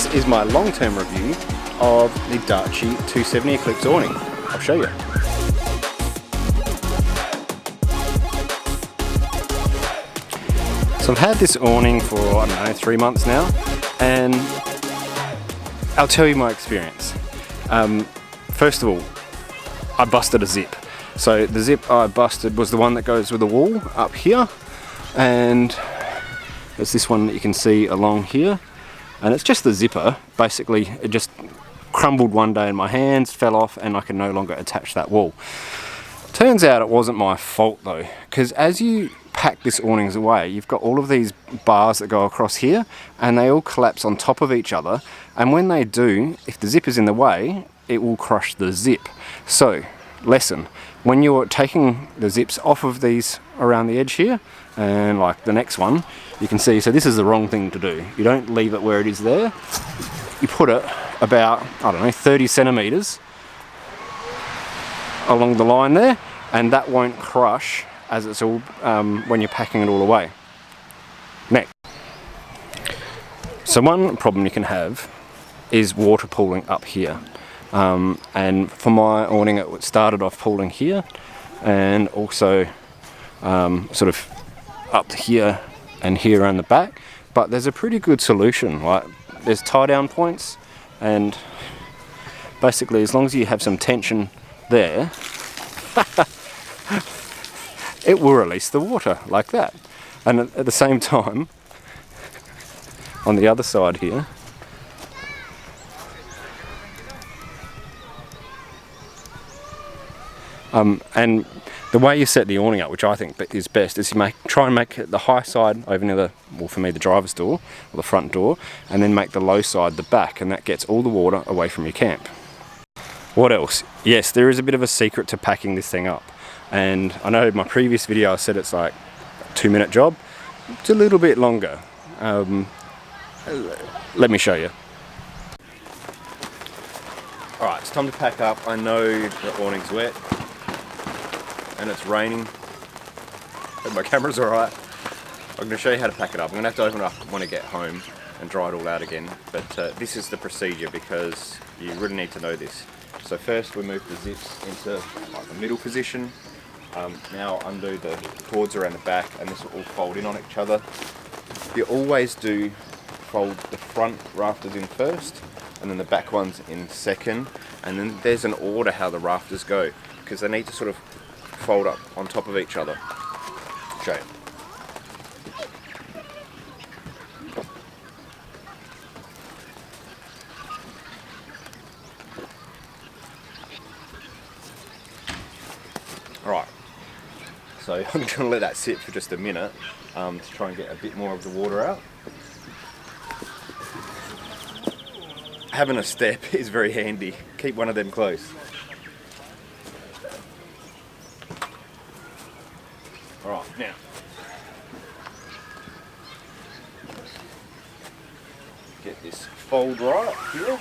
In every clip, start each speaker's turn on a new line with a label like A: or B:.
A: this is my long-term review of the Darche 270 Eclipse awning. I'll show you. So I've had this awning for, I don't know, 3 months now, and I'll tell you my experience. First of all, I busted a zip. So the zip I busted was the one that goes with the wall up here, and there's this one that you can see along here, and it's just the zipper. Basically, it just crumbled one day in my hands, fell off, and I can no longer attach that wall. Turns out it wasn't my fault though, because as you pack this awnings away, you've got all of these bars that go across here, and they all collapse on top of each other, and when they do, if the zip is in the way, it will crush the zip. So, lesson, when you're taking the zips off of these around the edge here, and like the next one, you can see, so this is the wrong thing to do. You don't leave it where it is there. You put it about, I don't know, 30 centimeters along the line there, and that won't crush as it's all when you're packing it all away. Next, so one problem you can have is water pooling up here, and for my awning it started off pooling here, and also sort of up here and here around the back. But there's a pretty good solution. Like, there's tie down points, and basically as long as you have some tension there, it will release the water like that. And at the same time, on the other side here, and the way you set the awning up, which I think is best, is you try and make the high side over near the, well for me, the driver's door, or the front door, and then make the low side the back, and that gets all the water away from your camp. What else? Yes, there is a bit of a secret to packing this thing up. And I know in my previous video I said it's like a 2-minute job. It's a little bit longer. Let me show you. Alright, it's time to pack up. I know the awning's wet and it's raining, but my camera's alright. I'm going to show you how to pack it up. I'm going to have to open it up when I get home and dry it all out again. But this is the procedure, because you really need to know this. So first we move the zips into like the middle position. Now undo the cords around the back, and this will all fold in on each other. You always do fold the front rafters in first, and then the back ones in second, and then there's an order how the rafters go, because they need to sort of fold up on top of each other. Show you. Alright, so I'm going to let that sit for just a minute to try and get a bit more of the water out. Having a step is very handy. Keep one of them close. Alright, now get this fold right here.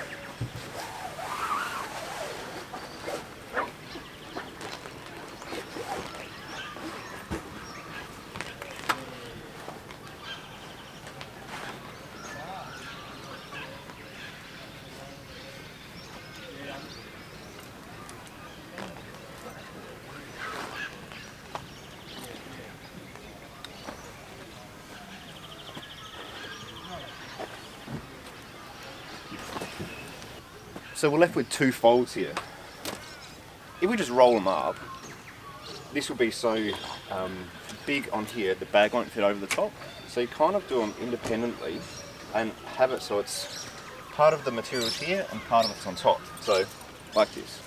A: So we're left with 2 folds here. If we just roll them up, this will be so big on here, the bag won't fit over the top. So you kind of do them independently and have it so it's part of the materials here and part of it's on top. So, like this.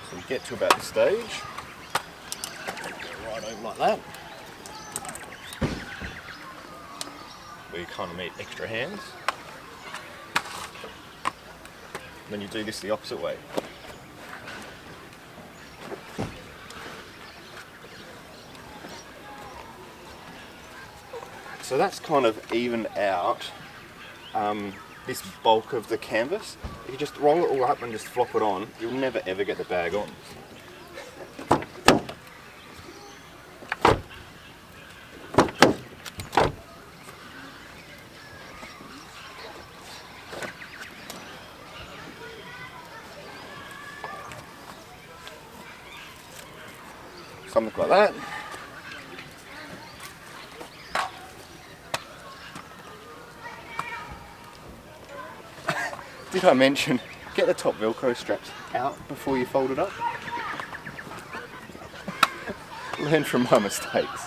A: So we get to about this stage, go right over like that. Where you kind of need extra hands. Then you do this the opposite way. So that's kind of evened out this bulk of the canvas. If you just roll it all up and just flop it on, you'll never ever get the bag on. something like that. Did I mention, get the top Velcro straps out before you fold it up? Learn from my mistakes.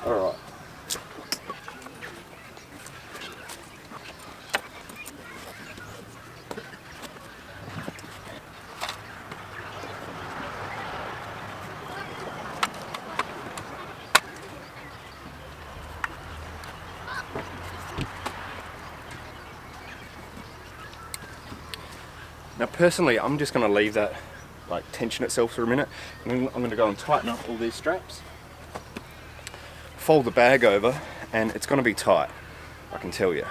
A: Alright. Now personally, I'm just going to leave that like tension itself for a minute, and then I'm going to go and tighten up all these straps, fold the bag over, and it's going to be tight, I can tell you.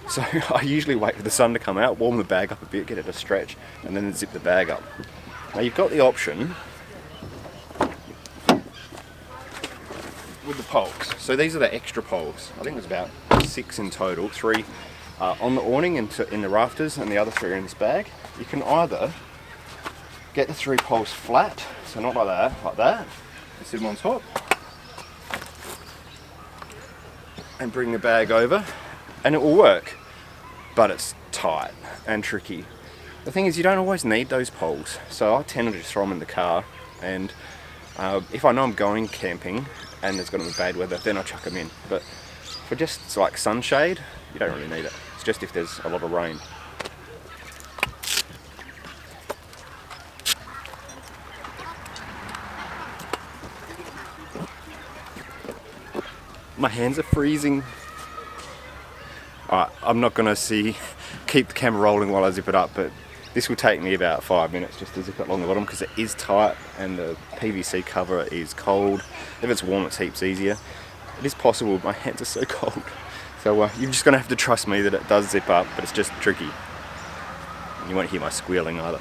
A: So I usually wait for the sun to come out, warm the bag up a bit, get it to stretch, and then zip the bag up. Now you've got the option with the poles. So these are the extra poles. I think there's about 6 in total, 3 on the awning and in the rafters, and the other 3 are in this bag. You can either get the 3 poles flat, so not like that, and sit them on top, and bring the bag over, and it will work, but it's tight and tricky. The thing is, you don't always need those poles, so I tend to just throw them in the car, and if I know I'm going camping and there's going to be bad weather, then I chuck them in. But for just like sunshade, you don't really need it. It's just if there's a lot of rain. My hands are freezing. Alright, I'm not going to keep the camera rolling while I zip it up, but this will take me about 5 minutes just to zip it along the bottom, because it is tight and the PVC cover is cold. If it's warm, it's heaps easier. It is possible, my hands are so cold. So you're just going to have to trust me that it does zip up, but it's just tricky. And you won't hear my squealing either.